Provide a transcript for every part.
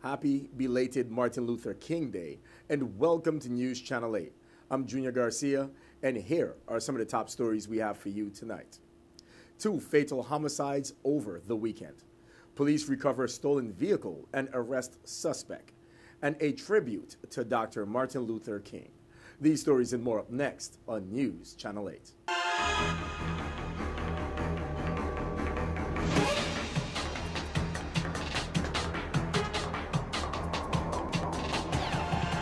Happy belated Martin Luther King Day, and welcome to News Channel 8. I'm Junior Garcia, and here are some of the top stories we have for you tonight. 2 fatal homicides over the weekend. Police recover stolen vehicle and arrest suspect. And a tribute to Dr. Martin Luther King. These stories and more up next on News Channel 8.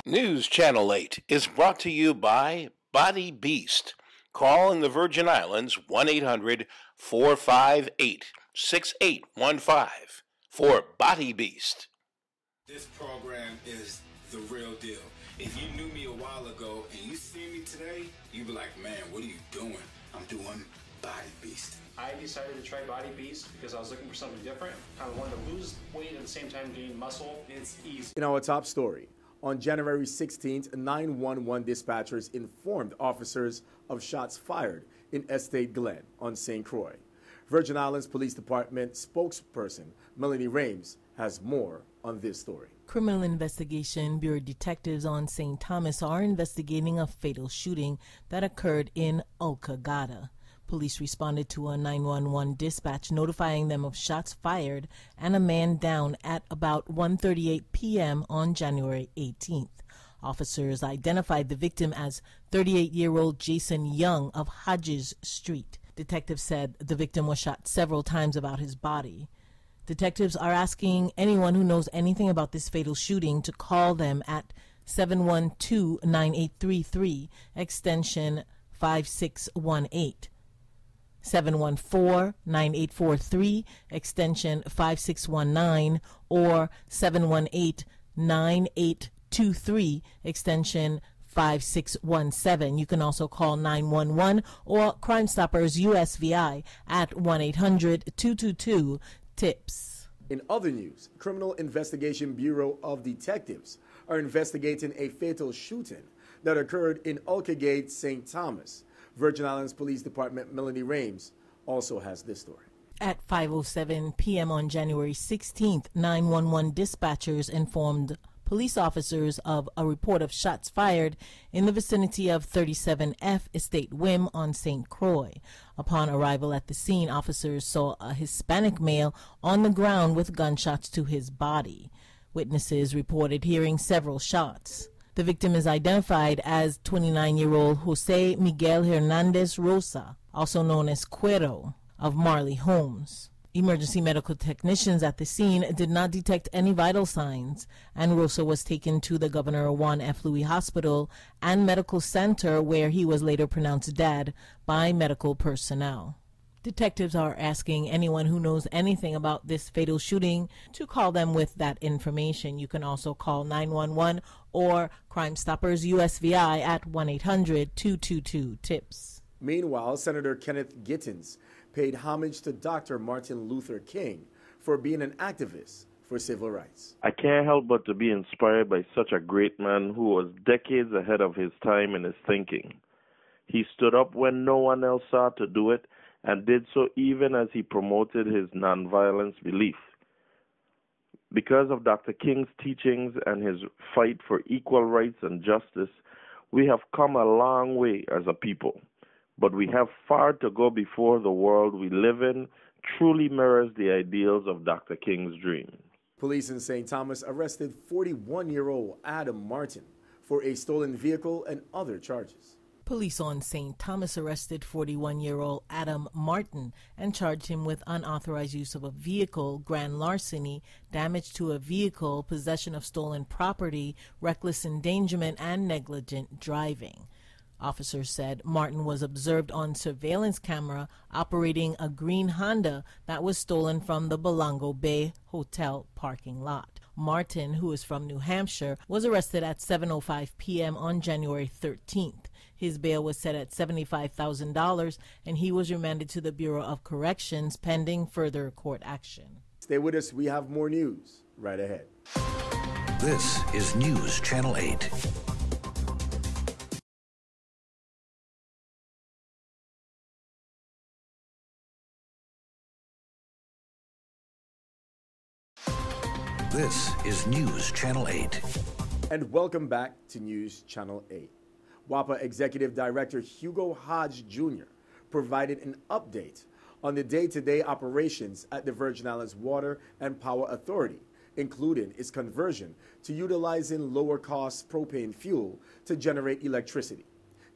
News Channel 8 is brought to you by Body Beast. Call in the Virgin Islands 1-800-458-6815 for Body Beast. This program is the real deal. If you knew me a while ago and you see me today, you'd be like, man, what are you doing? I'm doing Body Beast. I decided to try Body Beast because I was looking for something different. I wanted to lose weight at the same time gain muscle. It's easy. In our top story, on January 16th, 911 dispatchers informed officers of shots fired in Estate Glen on St. Croix. Virgin Islands Police Department spokesperson Melanie Rames has more on this story. Criminal Investigation Bureau detectives on St. Thomas are investigating a fatal shooting that occurred in Olcagata. Police responded to a 911 dispatch notifying them of shots fired and a man down at about 1:38 p.m. on January 18th. Officers identified the victim as 38-year-old Jason Young of Hodges Street. Detectives said the victim was shot several times about his body. Detectives are asking anyone who knows anything about this fatal shooting to call them at 712-9833, extension 5618. 714-9843, extension 5619, or 718-9823, extension 5617. You can also call 911 or Crime Stoppers USVI at 1-800-222-TIPS. In other news, Criminal Investigation Bureau of Detectives are investigating a fatal shooting that occurred in Olcagate, St. Thomas. Virgin Islands Police Department Melanie Rames also has this story. At 5:07 p.m. on January 16th, 911 dispatchers informed police officers of a report of shots fired in the vicinity of 37F Estate Wim on St. Croix. Upon arrival at the scene, officers saw a Hispanic male on the ground with gunshots to his body. Witnesses reported hearing several shots. The victim is identified as 29-year-old Jose Miguel Hernandez Rosa, also known as Cuero, of Marley Homes. Emergency medical technicians at the scene did not detect any vital signs, and Rosa was taken to the Governor Juan F. Louis Hospital and Medical Center, where he was later pronounced dead by medical personnel. Detectives are asking anyone who knows anything about this fatal shooting to call them with that information. You can also call 911 or Crime Stoppers USVI at 1-800-222-TIPS. Meanwhile, Senator Kenneth Gittins paid homage to Dr. Martin Luther King for being an activist for civil rights. I can't help but to be inspired by such a great man who was decades ahead of his time in his thinking. He stood up when no one else saw to do it, and did so even as he promoted his nonviolence belief. Because of Dr. King's teachings and his fight for equal rights and justice, we have come a long way as a people. But we have far to go before the world we live in truly mirrors the ideals of Dr. King's dream. Police in St. Thomas arrested 41-year-old Adam Martin for a stolen vehicle and other charges. Police on St. Thomas arrested 41-year-old Adam Martin and charged him with unauthorized use of a vehicle, grand larceny, damage to a vehicle, possession of stolen property, reckless endangerment, and negligent driving. Officers said Martin was observed on surveillance camera operating a green Honda that was stolen from the Belongo Bay Hotel parking lot. Martin, who is from New Hampshire, was arrested at 7:05 p.m. on January 13th. His bail was set at $75,000, and he was remanded to the Bureau of Corrections pending further court action. Stay with us. We have more news right ahead. This is News Channel 8. This is News Channel 8. And welcome back to News Channel 8. WAPA Executive Director Hugo Hodge Jr. provided an update on the day-to-day operations at the Virgin Islands Water and Power Authority, including its conversion to utilizing lower-cost propane fuel to generate electricity,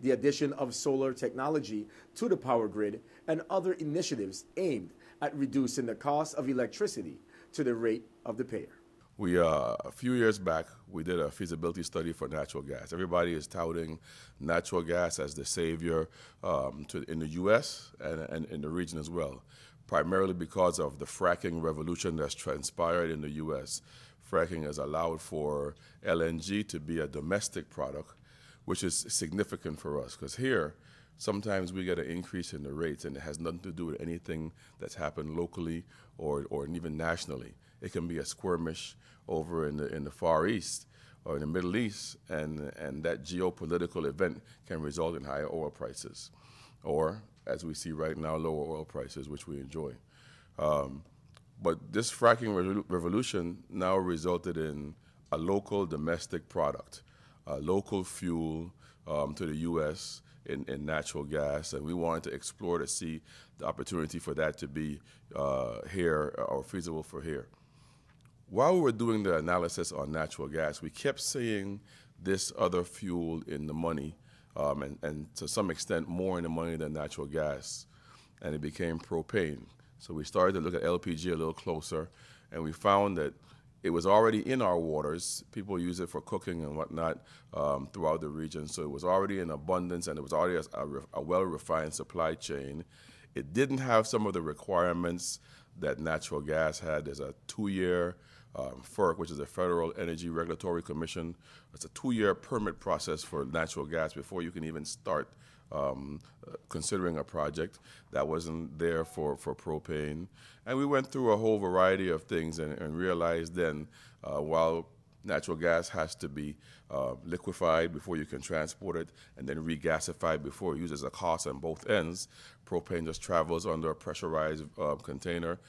the addition of solar technology to the power grid, and other initiatives aimed at reducing the cost of electricity to the rate of the payer. We, a few years back, we did a feasibility study for natural gas. Everybody is touting natural gas as the savior in the U.S. and in the region as well, primarily because of the fracking revolution that's transpired in the U.S. Fracking has allowed for LNG to be a domestic product, which is significant for us, because here, sometimes we get an increase in the rates, and it has nothing to do with anything that's happened locally or even nationally. It can be a skirmish over in the Far East or in the Middle East, and that geopolitical event can result in higher oil prices, or, as we see right now, lower oil prices, which we enjoy. But this fracking revolution now resulted in a local domestic product, a local fuel to the U.S., in natural gas, and we wanted to explore to see the opportunity for that to be here or feasible for here. While we were doing the analysis on natural gas, we kept seeing this other fuel in the money, and to some extent more in the money than natural gas, and it became propane. So we started to look at LPG a little closer, and we found that it was already in our waters. People use it for cooking and whatnot throughout the region. So it was already in abundance, and it was already a well-refined supply chain. It didn't have some of the requirements that natural gas had. There's a 2-year FERC, which is the Federal Energy Regulatory Commission. It's a 2-year permit process for natural gas before you can even start considering a project. That wasn't there for propane. And we went through a whole variety of things and realized then while natural gas has to be liquefied before you can transport it and then regasified before it uses a cost on both ends, propane just travels under a pressurized container,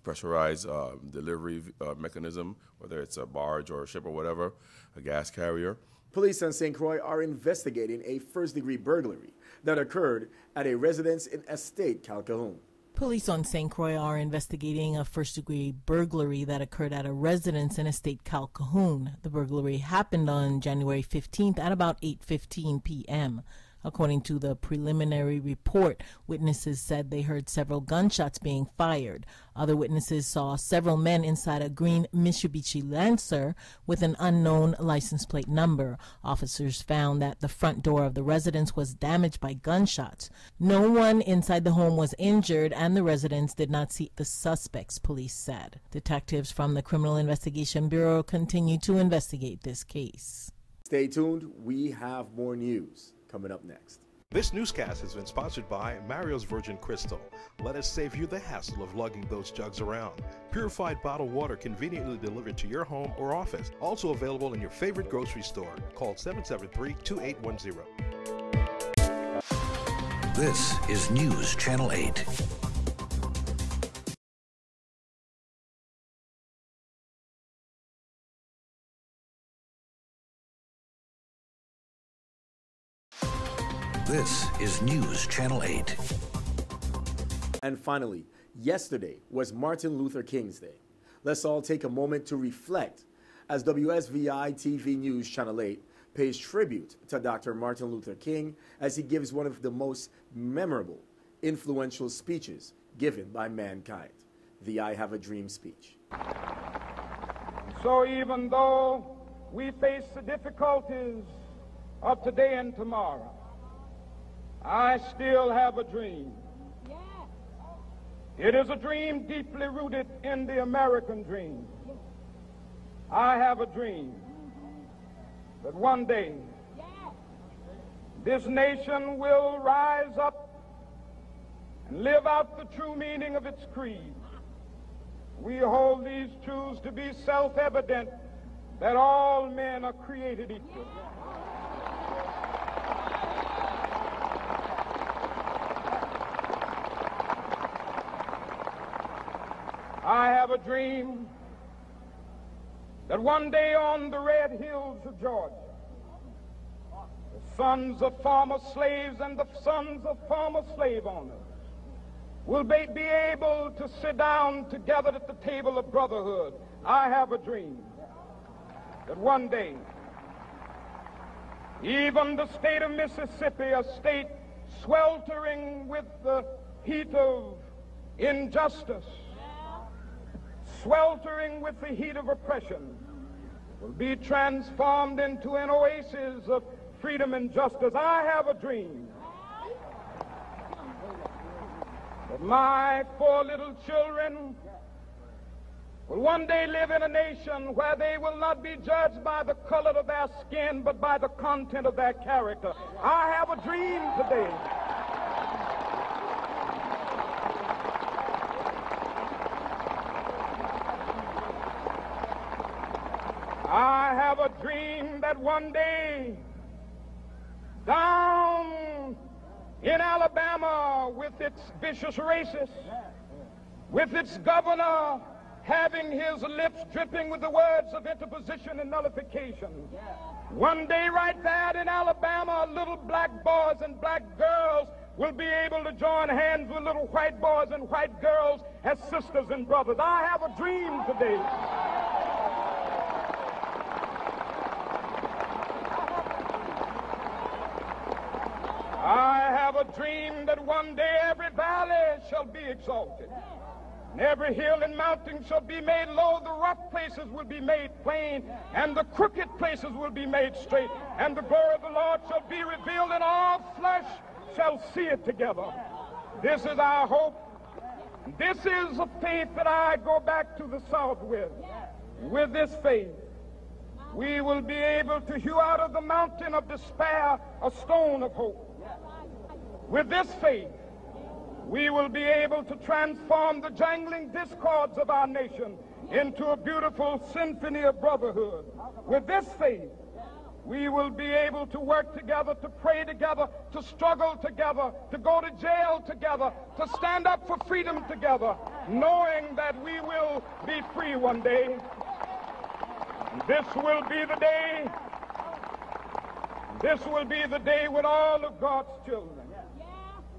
pressurized delivery mechanism, whether it's a barge or a ship or whatever, a gas carrier. Police in St. Croix are investigating a first-degree burglary that occurred at a residence in Estate Calcahoun. Police on St. Croix are investigating a first-degree burglary that occurred at a residence in Estate Calcahoun. The burglary happened on January 15th at about 8:15 p.m. According to the preliminary report, witnesses said they heard several gunshots being fired. Other witnesses saw several men inside a green Mitsubishi Lancer with an unknown license plate number. Officers found that the front door of the residence was damaged by gunshots. No one inside the home was injured, and the residents did not see the suspects, police said. Detectives from the Criminal Investigation Bureau continue to investigate this case. Stay tuned. We have more news coming up next. This newscast has been sponsored by Mario's Virgin Crystal. Let us save you the hassle of lugging those jugs around. Purified bottled water conveniently delivered to your home or office. Also available in your favorite grocery store. Call 773-2810. This is News Channel 8. This is News Channel 8. And finally, yesterday was Martin Luther King's Day. Let's all take a moment to reflect as WSVI-TV News Channel 8 pays tribute to Dr. Martin Luther King as he gives one of the most memorable, influential speeches given by mankind, the I Have a Dream speech. So even though we face the difficulties of today and tomorrow, I still have a dream. It is a dream deeply rooted in the American dream. I have a dream that one day this nation will rise up and live out the true meaning of its creed. We hold these truths to be self-evident, that all men are created equal. I have a dream that one day on the red hills of Georgia, the sons of former slaves and the sons of former slave owners will be able to sit down together at the table of brotherhood. I have a dream that one day, even the state of Mississippi, a state sweltering with the heat of injustice, sweltering with the heat of oppression, will be transformed into an oasis of freedom and justice. I have a dream that my 4 little children will one day live in a nation where they will not be judged by the color of their skin, but by the content of their character. I have a dream today I have a dream that one day down in Alabama, with its vicious racists, with its governor having his lips dripping with the words of interposition and nullification, one day right there in Alabama, little black boys and black girls will be able to join hands with little white boys and white girls as sisters and brothers. I have a dream today I have a dream that one day every valley shall be exalted, and every hill and mountain shall be made low. The rough places will be made plain, and the crooked places will be made straight. And the glory of the Lord shall be revealed, and all flesh shall see it together. This is our hope. This is a faith that I go back to the South with. With this faith, we will be able to hew out of the mountain of despair a stone of hope. With this faith, we will be able to transform the jangling discords of our nation into a beautiful symphony of brotherhood. With this faith, we will be able to work together, to pray together, to struggle together, to go to jail together, to stand up for freedom together, knowing that we will be free one day. This will be the day. This will be the day when all of God's children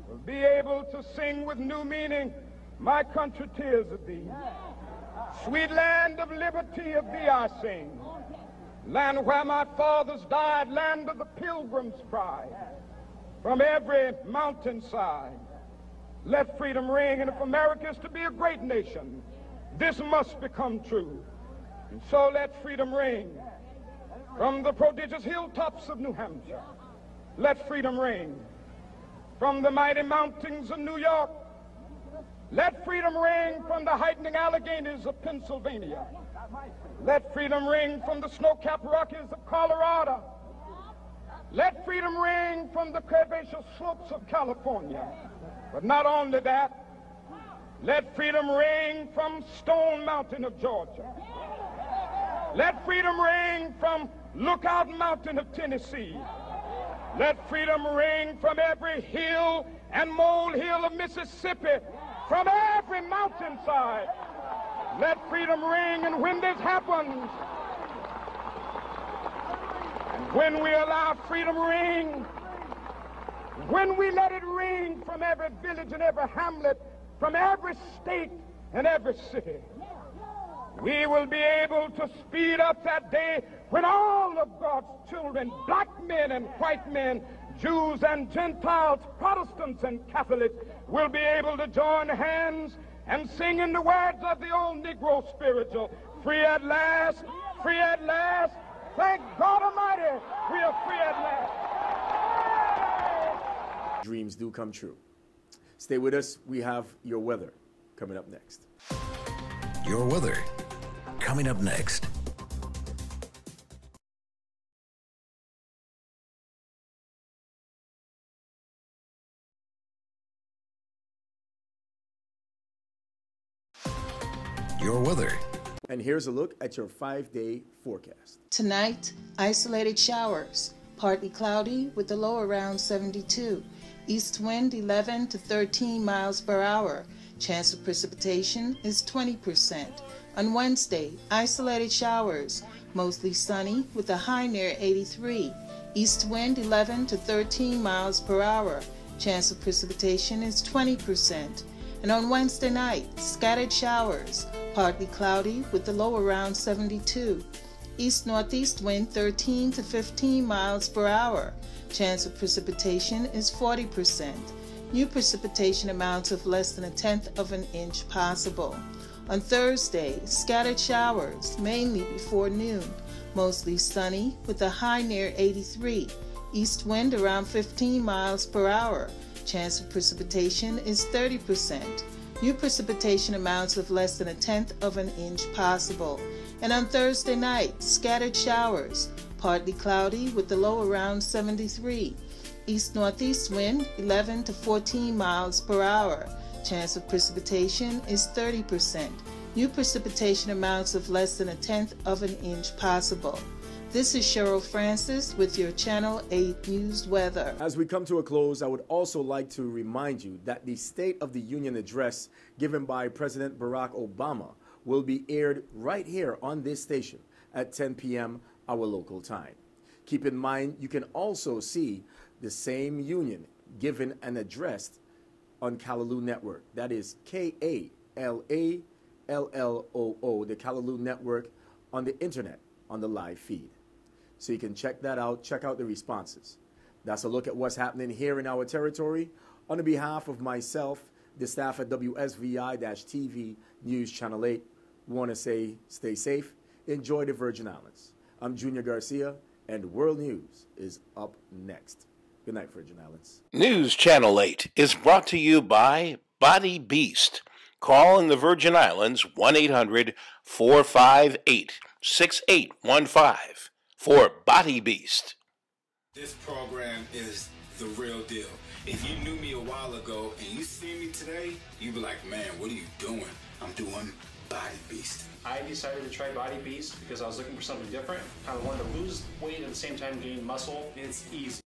will be able to sing with new meaning, my country, tears of thee. Sweet land of liberty, of thee I sing. Land where my fathers died, land of the pilgrim's pride. From every mountainside, let freedom ring. And if America is to be a great nation, this must become true. And so let freedom ring. From the prodigious hilltops of New Hampshire, let freedom ring. From the mighty mountains of New York, let freedom ring. From the heightening Alleghenies of Pennsylvania, let freedom ring. From the snow-capped Rockies of Colorado, let freedom ring. From the curvaceous slopes of California. But not only that, let freedom ring from Stone Mountain of Georgia. Let freedom ring from Lookout Mountain of Tennessee. Let freedom ring from every hill and molehill of Mississippi, from every mountainside. Let freedom ring, and when this happens, and when we allow freedom ring, when we let it ring from every village and every hamlet, from every state and every city, we will be able to speed up that day when all of God's children, black men and white men, Jews and Gentiles, Protestants and Catholics, will be able to join hands and sing in the words of the old Negro spiritual, free at last, free at last. Thank God Almighty, we are free at last. Dreams do come true. Stay with us. We have your weather coming up next. Your weather coming up next. Your weather. And here's a look at your 5-day forecast. Tonight, isolated showers, partly cloudy with a low around 72. East wind 11 to 13 miles per hour. Chance of precipitation is 20%. On Wednesday, isolated showers, mostly sunny with a high near 83. East wind 11 to 13 miles per hour. Chance of precipitation is 20%. And on Wednesday night, scattered showers, partly cloudy with the low around 72. East-northeast wind 13 to 15 miles per hour. Chance of precipitation is 40%. New precipitation amounts of less than 1/10 of an inch possible. On Thursday, scattered showers, mainly before noon. Mostly sunny with a high near 83. East wind around 15 miles per hour. Chance of precipitation is 30%. New precipitation amounts of less than 1/10 of an inch possible. And on Thursday night, scattered showers, partly cloudy with the low around 73. East-northeast wind 11 to 14 miles per hour. Chance of precipitation is 30%. New precipitation amounts of less than 1/10 of an inch possible. This is Cheryl Francis with your Channel 8 News Weather. As we come to a close, I would also like to remind you that the State of the Union address given by President Barack Obama will be aired right here on this station at 10 p.m. our local time. Keep in mind, you can also see the same union given and addressed on Callaloo Network. That is K-A-L-A-L-L-O-O, the Callaloo Network on the internet, on the live feed. So you can check that out, check out the responses. That's a look at what's happening here in our territory. On behalf of myself, the staff at WSVI-TV News Channel 8, we want to say stay safe, enjoy the Virgin Islands. I'm Junior Garcia, and World News is up next. Good night, Virgin Islands. News Channel 8 is brought to you by Body Beast. Call in the Virgin Islands 1-800-458-6815 for Body Beast. This program is the real deal. If you knew me a while ago and you see me today, you'd be like, man, what are you doing? I'm doing Body Beast. I decided to try Body Beast because I was looking for something different. I wanted to lose weight at the same time gain muscle. It's easy.